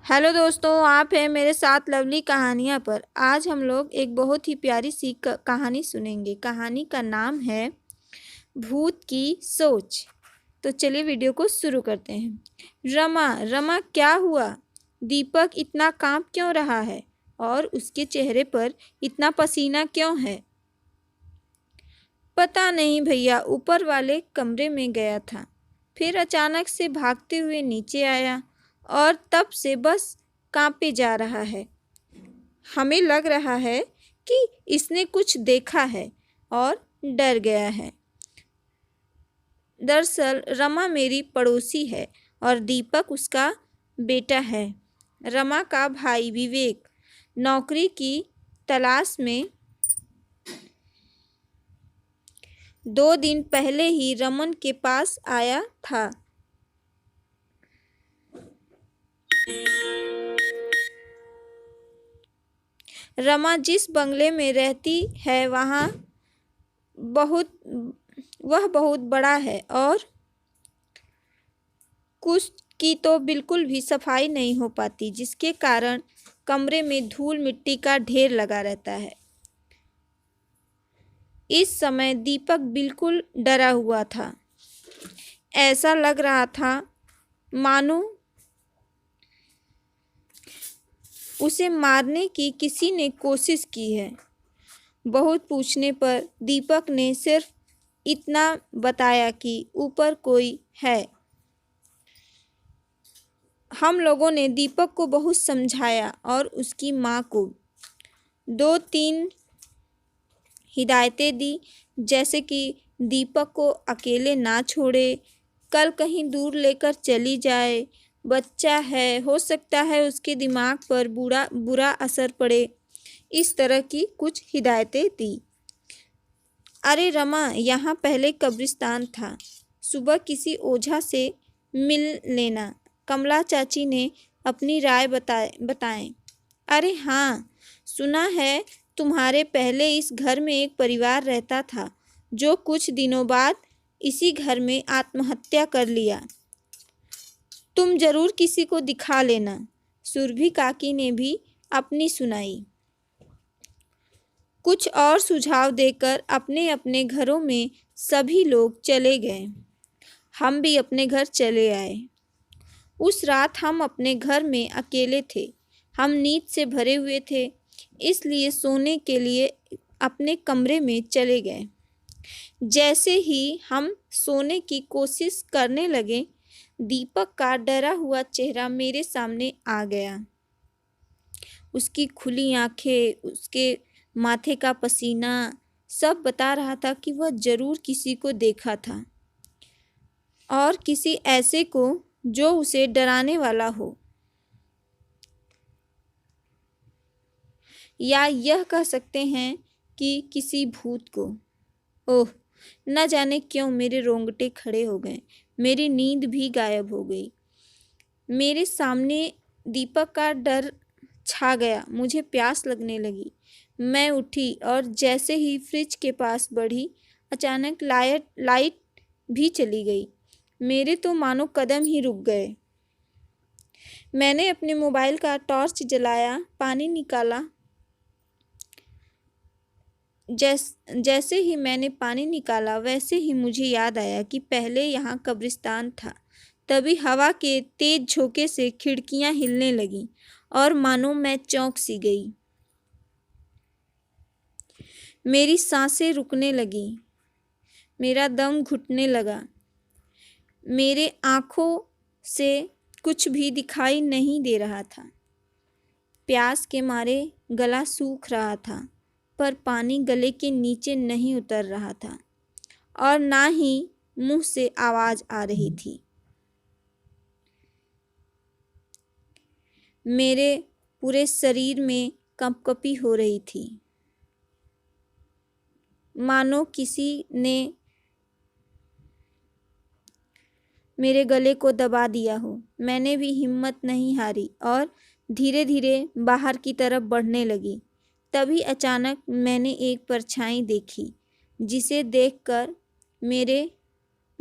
Hello दोस्तों, आप हैं मेरे साथ लवली कहानियाँ पर। आज हम लोग एक बहुत ही प्यारी सी कहानी सुनेंगे। कहानी का नाम है भूत की सोच। तो चलिए वीडियो को शुरू करते हैं। रमा रमा क्या हुआ? दीपक इतना कांप क्यों रहा है और उसके चेहरे पर इतना पसीना क्यों है? पता नहीं भैया, ऊपर वाले कमरे में गया था, फिर अचानक से भागते हुए नीचे आया और तब से बस कांपे जा रहा है। हमें लग रहा है कि इसने कुछ देखा है और डर गया है। दरअसल रमा मेरी पड़ोसी है और दीपक उसका बेटा है। रमा का भाई विवेक नौकरी की तलाश में 2 दिन पहले ही रमन के पास आया था। रमा जिस बंगले में रहती है वह बहुत बड़ा है और कुछ की तो बिल्कुल भी सफाई नहीं हो पाती, जिसके कारण कमरे में धूल मिट्टी का ढेर लगा रहता है। इस समय दीपक बिल्कुल डरा हुआ था। ऐसा लग रहा था मानो उसे मारने की किसी ने कोशिश की है। बहुत पूछने पर दीपक ने सिर्फ इतना बताया कि ऊपर कोई है। हम लोगों ने दीपक को बहुत समझाया और उसकी माँ को 2-3 हिदायतें दी, जैसे कि दीपक को अकेले ना छोड़े, कल कहीं दूर लेकर चली जाए, बच्चा है, हो सकता है उसके दिमाग पर बुरा असर पड़े। इस तरह की कुछ हिदायतें दी। अरे रमा, यहाँ पहले कब्रिस्तान था, सुबह किसी ओझा से मिल लेना, कमला चाची ने अपनी राय बताएं। अरे हाँ, सुना है तुम्हारे पहले इस घर में एक परिवार रहता था जो कुछ दिनों बाद इसी घर में आत्महत्या कर लिया। तुम जरूर किसी को दिखा लेना। सुरभि काकी ने भी अपनी सुनाई। कुछ और सुझाव देकर अपने अपने घरों में सभी लोग चले गए। हम भी अपने घर चले आए। उस रात हम अपने घर में अकेले थे। हम नींद से भरे हुए थे, इसलिए सोने के लिए अपने कमरे में चले गए। जैसे ही हम सोने की कोशिश करने लगे, दीपक का डरा हुआ चेहरा मेरे सामने आ गया। उसकी खुली आंखें, उसके माथे का पसीना सब बता रहा था कि वह जरूर किसी को देखा था, और किसी ऐसे को जो उसे डराने वाला हो, या यह कह सकते हैं कि किसी भूत को। ओह, न जाने क्यों मेरे रोंगटे खड़े हो गए, मेरी नींद भी गायब हो गई। मेरे सामने दीपक का डर छा गया। मुझे प्यास लगने लगी। मैं उठी और जैसे ही फ्रिज के पास बढ़ी, अचानक लाइट भी चली गई। मेरे तो मानो कदम ही रुक गए। मैंने अपने मोबाइल का टॉर्च जलाया, पानी निकाला। जैसे ही मैंने पानी निकाला, वैसे ही मुझे याद आया कि पहले यहाँ कब्रिस्तान था। तभी हवा के तेज झोंके से खिड़कियां हिलने लगीं और मानो मैं चौंक सी गई। मेरी सांसें रुकने लगी, मेरा दम घुटने लगा। मेरे आँखों से कुछ भी दिखाई नहीं दे रहा था। प्यास के मारे गला सूख रहा था, पर पानी गले के नीचे नहीं उतर रहा था और ना ही मुंह से आवाज आ रही थी। मेरे पूरे शरीर में कंपकपी हो रही थी, मानो किसी ने मेरे गले को दबा दिया हो। मैंने भी हिम्मत नहीं हारी और धीरे धीरे बाहर की तरफ बढ़ने लगी। तभी अचानक मैंने एक परछाई देखी, जिसे देखकर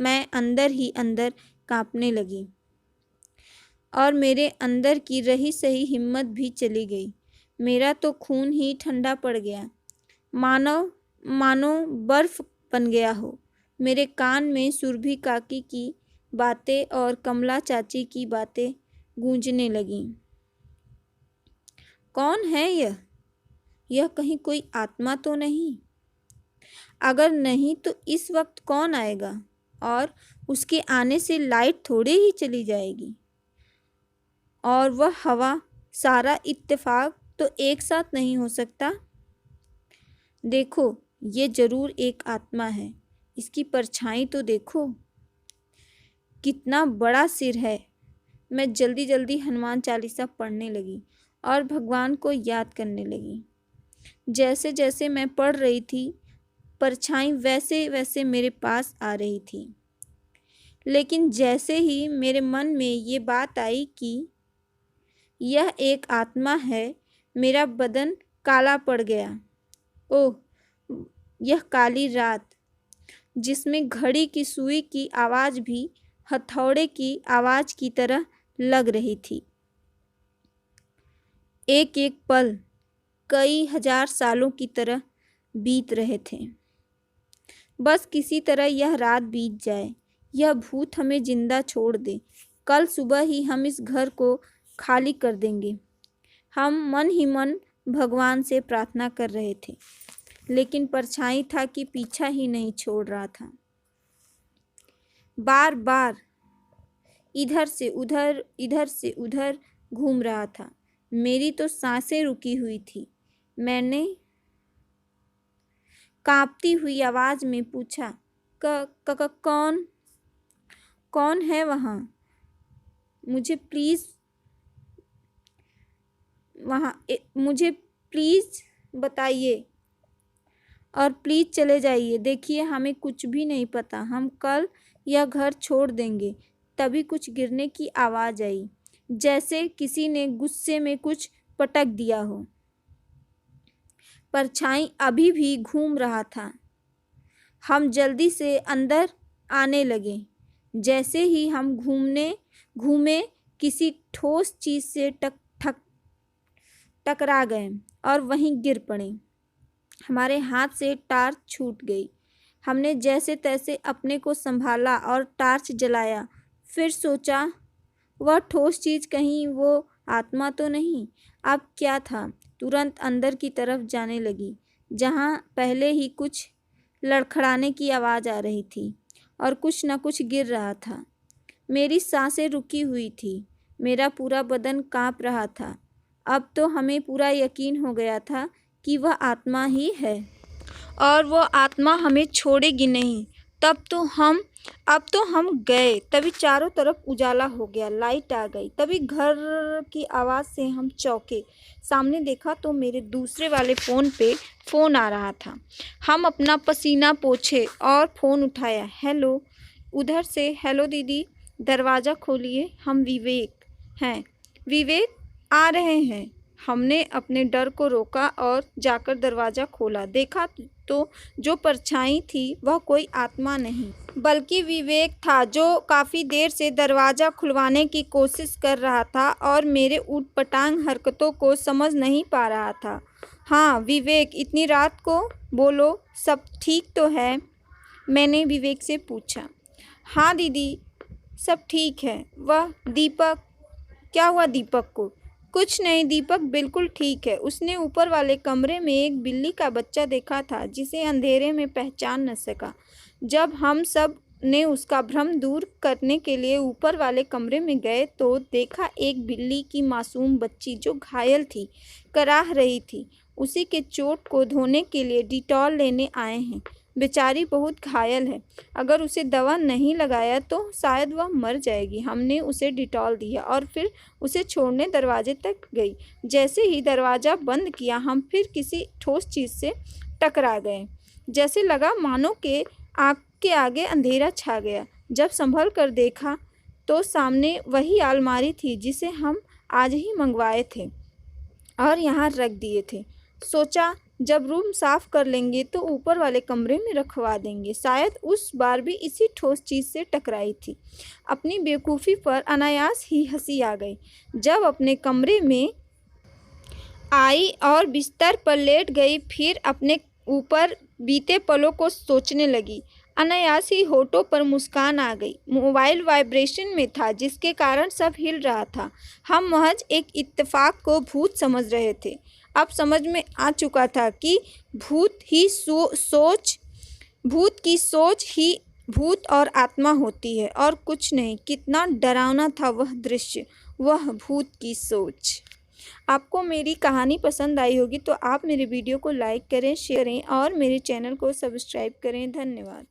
मैं अंदर ही अंदर कांपने लगी और मेरे अंदर की रही सही हिम्मत भी चली गई। मेरा तो खून ही ठंडा पड़ गया, मानो बर्फ बन गया हो। मेरे कान में सुरभि काकी की बातें और कमला चाची की बातें गूंजने लगीं। कौन है यह? यह कहीं कोई आत्मा तो नहीं? अगर नहीं तो इस वक्त कौन आएगा? और उसके आने से लाइट थोड़े ही चली जाएगी। और वह हवा, सारा इत्तेफाक तो एक साथ नहीं हो सकता। देखो, ये जरूर एक आत्मा है। इसकी परछाई तो देखो, कितना बड़ा सिर है। मैं जल्दी जल्दी हनुमान चालीसा पढ़ने लगी और भगवान को याद करने लगी। जैसे जैसे मैं पढ़ रही थी, परछाई वैसे वैसे मेरे पास आ रही थी। लेकिन जैसे ही मेरे मन में ये बात आई कि यह एक आत्मा है, मेरा बदन काला पड़ गया। ओह, यह काली रात, जिसमें घड़ी की सुई की आवाज़ भी हथौड़े की आवाज़ की तरह लग रही थी। एक एक पल कई हजार सालों की तरह बीत रहे थे। बस किसी तरह यह रात बीत जाए, यह भूत हमें जिंदा छोड़ दे। कल सुबह ही हम इस घर को खाली कर देंगे। हम मन ही मन भगवान से प्रार्थना कर रहे थे, लेकिन परछाई था कि पीछा ही नहीं छोड़ रहा था। बार बार इधर से उधर घूम रहा था। मेरी तो सांसें रुकी हुई थी। मैंने कांपती हुई आवाज में पूछा, कौन है वहाँ? मुझे प्लीज बताइए और प्लीज चले जाइए। देखिए, हमें कुछ भी नहीं पता। हम कल यह घर छोड़ देंगे। तभी कुछ गिरने की आवाज़ आई, जैसे किसी ने गुस्से में कुछ पटक दिया हो। परछाई अभी भी घूम रहा था। हम जल्दी से अंदर आने लगे। जैसे ही हम घूमे किसी ठोस चीज़ से टकरा गए और वहीं गिर पड़े। हमारे हाथ से टार्च छूट गई। हमने जैसे तैसे अपने को संभाला और टार्च जलाया। फिर सोचा, वह ठोस चीज़ कहीं वो आत्मा तो नहीं? अब क्या था? तुरंत अंदर की तरफ जाने लगी, जहाँ पहले ही कुछ लड़खड़ाने की आवाज़ आ रही थी और कुछ न कुछ गिर रहा था। मेरी सांसें रुकी हुई थी। मेरा पूरा बदन काँप रहा था। अब तो हमें पूरा यकीन हो गया था कि वह आत्मा ही है और वह आत्मा हमें छोड़ेगी नहीं। अब तो हम गए। तभी चारों तरफ उजाला हो गया, लाइट आ गई। तभी घर की आवाज़ से हम चौंके। सामने देखा तो मेरे दूसरे वाले फ़ोन पे फ़ोन आ रहा था। हम अपना पसीना पोंछे और फ़ोन उठाया। हेलो, उधर से। हेलो दीदी, दरवाज़ा खोलिए, हम विवेक हैं। विवेक आ रहे हैं। हमने अपने डर को रोका और जाकर दरवाज़ा खोला। देखा तो जो परछाई थी वह कोई आत्मा नहीं, बल्कि विवेक था, जो काफ़ी देर से दरवाज़ा खुलवाने की कोशिश कर रहा था और मेरे ऊटपटांग हरकतों को समझ नहीं पा रहा था। हाँ विवेक, इतनी रात को, बोलो, सब ठीक तो है? मैंने विवेक से पूछा। हाँ दीदी, सब ठीक है। वह दीपक, क्या हुआ दीपक को? कुछ नहीं, दीपक बिल्कुल ठीक है। उसने ऊपर वाले कमरे में एक बिल्ली का बच्चा देखा था, जिसे अंधेरे में पहचान न सका। जब हम सब ने उसका भ्रम दूर करने के लिए ऊपर वाले कमरे में गए तो देखा एक बिल्ली की मासूम बच्ची, जो घायल थी, कराह रही थी। उसी के चोट को धोने के लिए डिटॉल लेने आए हैं। बेचारी बहुत घायल है। अगर उसे दवा नहीं लगाया तो शायद वह मर जाएगी। हमने उसे डिटॉल दिया और फिर उसे छोड़ने दरवाजे तक गई। जैसे ही दरवाज़ा बंद किया, हम फिर किसी ठोस चीज़ से टकरा गए। जैसे लगा मानो के आँख के आगे अंधेरा छा गया। जब संभल कर देखा तो सामने वही अलमारी थी जिसे हम आज ही मंगवाए थे और यहाँ रख दिए थे। सोचा जब रूम साफ कर लेंगे तो ऊपर वाले कमरे में रखवा देंगे। शायद उस बार भी इसी ठोस चीज़ से टकराई थी। अपनी बेवकूफ़ी पर अनायास ही हंसी आ गई। जब अपने कमरे में आई और बिस्तर पर लेट गई, फिर अपने ऊपर बीते पलों को सोचने लगी। अनायास ही होठों पर मुस्कान आ गई। मोबाइल वाइब्रेशन में था, जिसके कारण सब हिल रहा था। हम महज एक इत्तेफाक को भूत समझ रहे थे। अब समझ में आ चुका था कि भूत की सोच ही भूत और आत्मा होती है, और कुछ नहीं। कितना डरावना था वह दृश्य, वह भूत की सोच। आपको मेरी कहानी पसंद आई होगी तो आप मेरे वीडियो को लाइक करें, शेयर करें और मेरे चैनल को सब्सक्राइब करें। धन्यवाद।